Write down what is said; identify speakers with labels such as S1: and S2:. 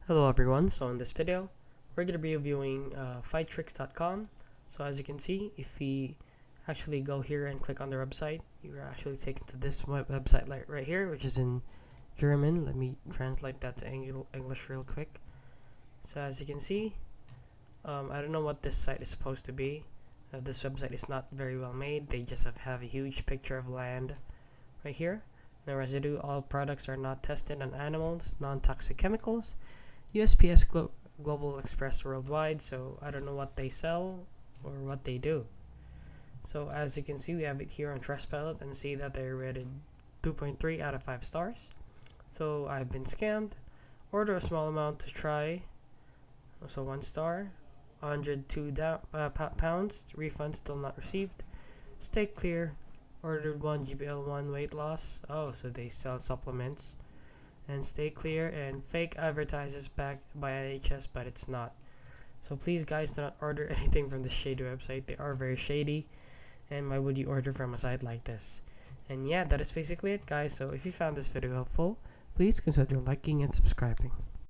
S1: Hello everyone, so in this video we're going to be reviewing fighttricks.com. So as you can see, if we actually go here and click on their website, you're actually taken to this website right here, which is in German. Let me translate that to English real quick. So as you can see, I don't know what this site is supposed to be. This website is not very well made. They just have a huge picture of land right here. No residue, all products are not tested on animals, non-toxic chemicals, USPS Global Express worldwide. So I don't know what they sell or what they do. So as you can see, we have it here on Trustpilot and see that they're rated 2.3 out of 5 stars. So I've been scammed. Order a small amount to try. So 1 star. 102 pounds. Refund still not received. Stay clear. Ordered 1 GBL1 weight loss. Oh, so they sell supplements. And stay clear, and fake advertises backed by NHS, but it's not. So please guys, do not order anything from this shady website. They are very shady, and why would you order from a site like this? And yeah, that is basically it guys. So if you found this video helpful, please consider liking and subscribing.